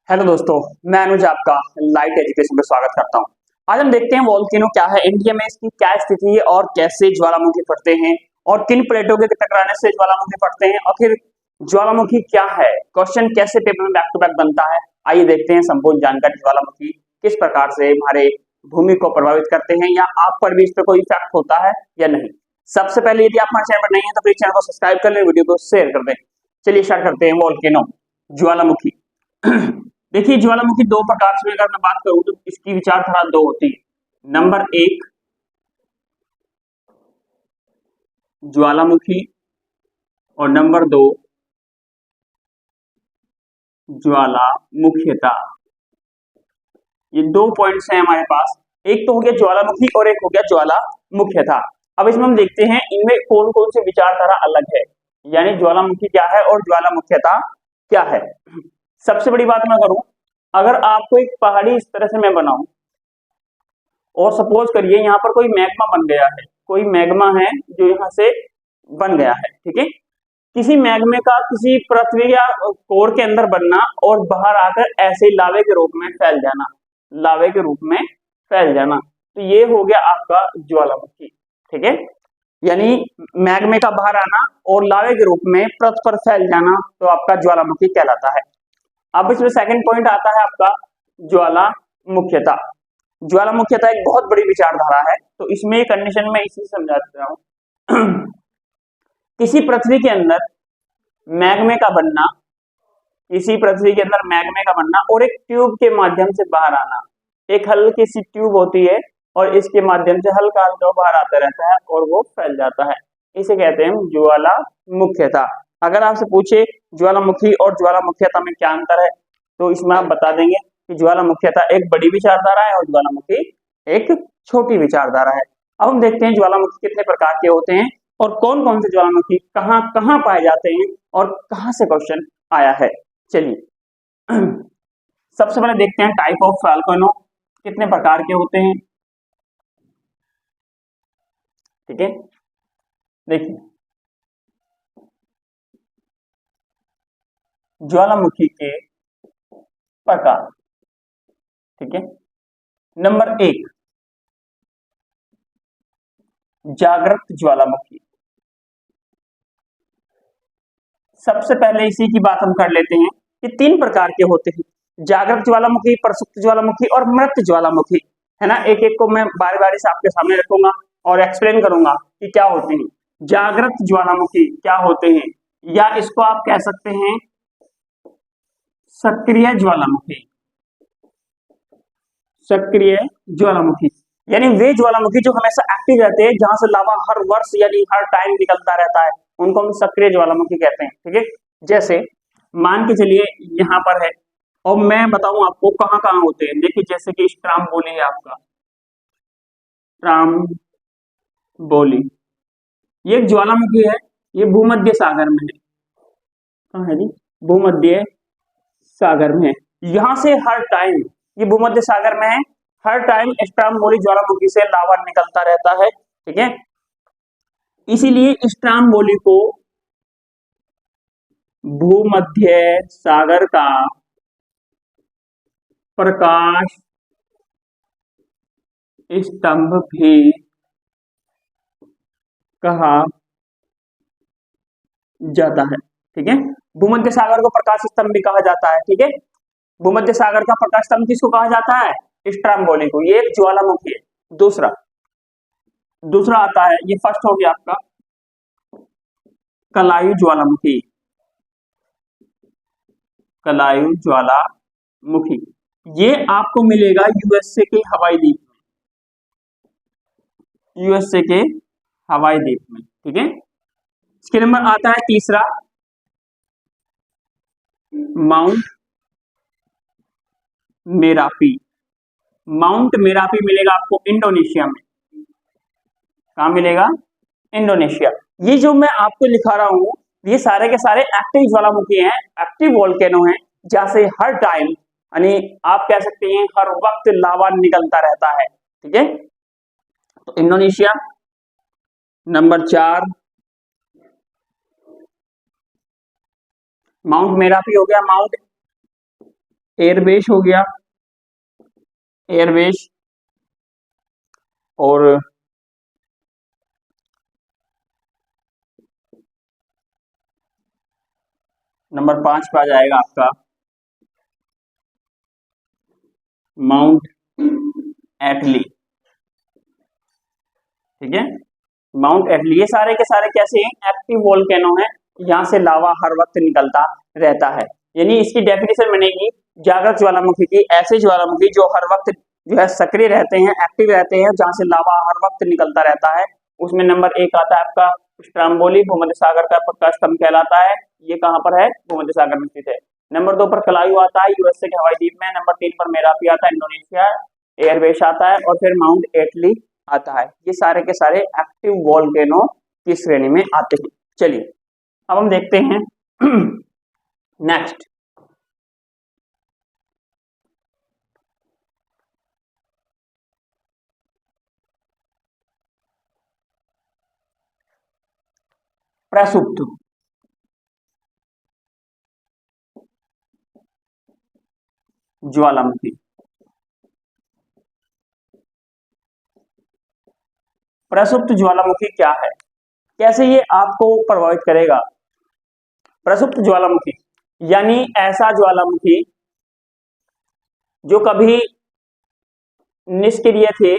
Hello दोस्तों, मैं अनुज आपका लाइट एजुकेशन में स्वागत करता हूं। आज हम देखते हैं वोल्केनो क्या है, इंडिया में इसकी क्या स्थिति है और कैसे ज्वालामुखी फटते हैं और किन प्लेटों के टकराने से ज्वालामुखी फटते हैं और फिर ज्वालामुखी क्या है, क्वेश्चन कैसे पेपर में बैक टू बैक बनता है। आइए देखते हैं संपूर्ण जानकारी ज्वालामुखी किस प्रकार से हमारे भूमि को प्रभावित करते हैं या आप पर भी इस पर कोई इफेक्ट होता है या नहीं। सबसे पहले यदि आप हमारे चैनल पर नहीं है तो प्लीज चैनल को सब्सक्राइब कर लें, वीडियो को शेयर कर दें। चलिए स्टार्ट करते हैं। वोल्केनो ज्वालामुखी देखिए, ज्वालामुखी दो प्रकार से अगर मैं बात करूं तो इसकी विचारधारा दो होती है। नंबर एक ज्वालामुखी और नंबर दो ज्वालामुखीता। ये दो पॉइंट्स हैं हमारे पास। एक तो हो गया ज्वालामुखी और एक हो गया ज्वालामुखीता। अब इसमें हम देखते हैं इनमें कौन कौन सी विचारधारा अलग है, यानी ज्वालामुखी क्या है और ज्वालामुखीता क्या है। सबसे बड़ी बात मैं करूं, अगर आपको एक पहाड़ी इस तरह से मैं बनाऊं और सपोज करिए यहाँ पर कोई मैग्मा बन गया है, कोई मैग्मा है जो यहाँ से बन गया है, ठीक है। किसी मैग्मे का किसी पृथ्वी या कोर के अंदर बनना और बाहर आकर ऐसे ही लावे के रूप में फैल जाना, लावे के रूप में फैल जाना, तो ये हो गया आपका ज्वालामुखी, ठीक है। यानी मैग्मे का बाहर आना और लावे के रूप में पृथ्वी पर फैल जाना, तो आपका ज्वालामुखी कहलाता है। अब इसमें सेकंड पॉइंट आता है आपका ज्वालामुखीता। ज्वालामुखीता एक बहुत बड़ी विचारधारा है, तो इसमें कंडीशन में इसी समझा देता हूं। किसी पृथ्वी के अंदर मैग्मे का बनना, किसी पृथ्वी के अंदर मैग्मे का बनना और एक ट्यूब के माध्यम से बाहर आना। एक हल्की सी ट्यूब होती है और इसके माध्यम से हल्का हल्का बाहर आता रहता है और वो फैल जाता है, इसे कहते हैं ज्वालामुखीता। अगर आपसे पूछे ज्वालामुखी और ज्वालामुखीता में क्या अंतर है, तो इसमें आप बता देंगे कि ज्वालामुखीता एक बड़ी विचारधारा है और ज्वालामुखी एक छोटी विचारधारा है। अब हम देखते हैं ज्वालामुखी कितने प्रकार के होते हैं और कौन कौन से ज्वालामुखी कहाँ कहाँ पाए जाते हैं और कहाँ से क्वेश्चन आया है। चलिए सबसे पहले देखते हैं टाइप ऑफ वोल्केनो कितने प्रकार के होते हैं, ठीक है। देखिए, ज्वालामुखी के प्रकार, ठीक है। नंबर एक जागृत ज्वालामुखी। सबसे पहले इसी की बात हम कर लेते हैं कि तीन प्रकार के होते हैं, जागृत ज्वालामुखी, प्रसुप्त ज्वालामुखी और मृत ज्वालामुखी, है ना। एक एक को मैं बारी बारी से आपके सामने रखूंगा और एक्सप्लेन करूंगा कि क्या होते हैं। जागृत ज्वालामुखी क्या होते हैं, या इसको आप कह सकते हैं सक्रिय ज्वालामुखी। सक्रिय ज्वालामुखी यानी वे ज्वालामुखी जो हमेशा एक्टिव रहते हैं, जहां से लावा हर वर्ष यानी हर टाइम निकलता रहता है, उनको हम सक्रिय ज्वालामुखी कहते हैं, ठीक है। जैसे मान के चलिए यहाँ पर है और मैं बताऊं आपको कहाँ कहाँ होते हैं। देखिए, जैसे कि स्ट्राम्बोली है आपका, स्ट्राम्बोली ये एक ज्वालामुखी है, ये भूमध्य सागर में है। कहाँ है जी? भूमध्य सागर में है। यहां से हर टाइम, ये भूमध्य सागर में है, हर टाइम स्ट्राम्बोली ज्वालामुखी से लावा निकलता रहता है, ठीक है। इसीलिए स्ट्राम्बोली को भूमध्य सागर का प्रकाश स्तंभ भी कहा जाता है, ठीक है। भूमध्य सागर को प्रकाश स्तंभ भी कहा जाता है, ठीक है। भूमध्य सागर का प्रकाश स्तंभ किसको कहा जाता है? स्ट्राम्बोली को। ये एक ज्वालामुखी है। दूसरा दूसरा आता है, ये फर्स्ट हो गया आपका कलायु ज्वालामुखी। कलायु ज्वालामुखी ये आपको मिलेगा यूएसए के हवाई द्वीप में, यूएसए के हवाई द्वीप में, ठीक है। इसके नंबर आता है तीसरा माउंट मेरापी। माउंट मेरापी मिलेगा आपको इंडोनेशिया में। कहां मिलेगा? इंडोनेशिया। ये जो मैं आपको लिखा रहा हूं, ये सारे के सारे एक्टिव ज्वालामुखी हैं, एक्टिव वोल्केनो हैं, जहां से हर टाइम यानी आप कह सकते हैं हर वक्त लावा निकलता रहता है, ठीक है। तो इंडोनेशिया नंबर 4, माउंट मेरापी हो गया, माउंट एयरबेस हो गया, एयरबेस, और नंबर 5 पे आ जाएगा आपका माउंट एटली। ठीक है, माउंट एटली, ये सारे के सारे कैसे हैं, एक्टिव वोल्केनो है, यहाँ से लावा हर वक्त निकलता रहता है। यानी इसकी डेफिनेशन बनेगी जागृत ज्वालामुखी की ऐसे ज्वालामुखी जो हर वक्त जो है सक्रिय रहते हैं, एक्टिव रहते हैं, जहां से लावा हर वक्त निकलता रहता है। उसमें नंबर 1 आता है आपका स्ट्राम्बोली, भूमध्य सागर का प्रकाश स्तंभ कहलाता है, ये कहाँ पर है, भूमध्य सागर में स्थित है। नंबर 2 पर कलायू आता है, यूएसए के हवाई द्वीप में। नंबर 3 पर मेरापी आता है, इंडोनेशिया। एयरबेस आता है, और फिर माउंट एटली आता है। ये सारे के सारे एक्टिव वोल्केनो की श्रेणी में आते हैं। चलिए अब हम देखते हैं नेक्स्ट, प्रसुप्त ज्वालामुखी। प्रसुप्त ज्वालामुखी क्या है, कैसे ये आपको प्रभावित करेगा। प्रसुप्त ज्वालामुखी यानी ऐसा ज्वालामुखी जो कभी निष्क्रिय थे,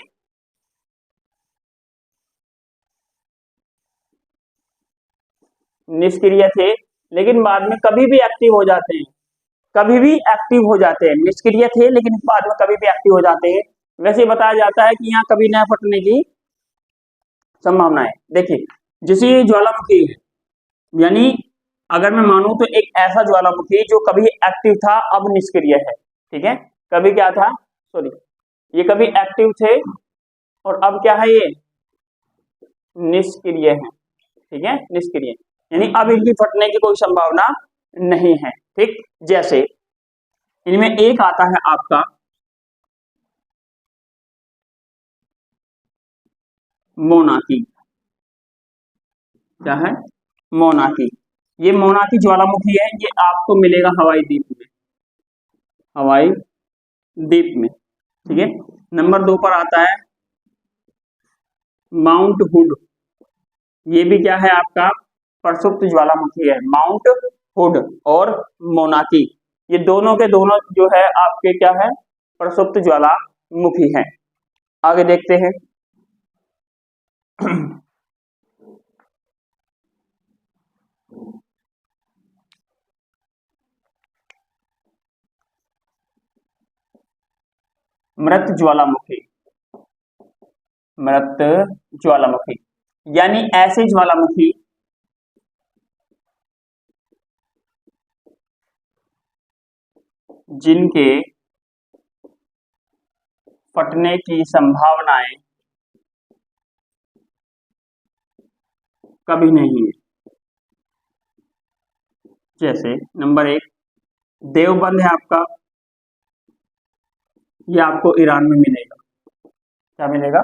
निष्क्रिय थे लेकिन बाद में कभी भी एक्टिव हो जाते हैं, कभी भी एक्टिव हो जाते हैं। निष्क्रिय थे लेकिन बाद में कभी भी एक्टिव हो जाते हैं। वैसे बताया जाता है कि यहाँ कभी न फटने की संभावना है। देखिए जैसे ये ज्वालामुखी है, यानी अगर मैं मानूं तो एक ऐसा ज्वालामुखी जो कभी एक्टिव था अब निष्क्रिय है। ठीक है, कभी क्या था, सॉरी, ये कभी एक्टिव थे और अब क्या है, ये निष्क्रिय है। ठीक है, निष्क्रिय, यानी अब इनकी फटने की कोई संभावना नहीं है। ठीक, जैसे इनमें एक आता है आपका मोनाकी। क्या है, मोनाकी। ये मोनाकी ज्वालामुखी है, ये आपको मिलेगा हवाई द्वीप में, हवाई द्वीप में। ठीक है, नंबर 2 पर आता है माउंट हुड। ये भी क्या है आपका प्रसुप्त ज्वालामुखी है, माउंट हुड और मोनाकी, ये दोनों के दोनों जो है आपके क्या है, प्रसुप्त ज्वालामुखी है। आगे देखते हैं मृत ज्वालामुखी। मृत ज्वालामुखी यानी ऐसे ज्वालामुखी जिनके फटने की संभावनाएं कभी नहीं है। जैसे नंबर 1 देवबंद है आपका, ये आपको ईरान में मिलेगा। क्या मिलेगा,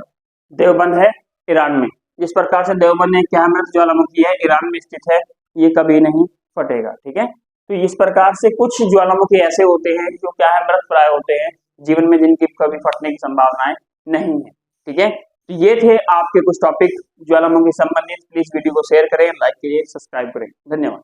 देवबंद है ईरान में। जिस प्रकार से देवबंद एक क्या मृत ज्वालामुखी है, ईरान में स्थित है, ये कभी नहीं फटेगा। ठीक है, तो इस प्रकार से कुछ ज्वालामुखी ऐसे होते हैं जो क्या है, मृत प्राय होते हैं, जीवन में जिनकी कभी फटने की संभावनाएं नहीं है। ठीक है, तो ये थे आपके कुछ टॉपिक ज्वालामुखी संबंधित। प्लीज वीडियो को शेयर करें, लाइक करिए, सब्सक्राइब करें। धन्यवाद।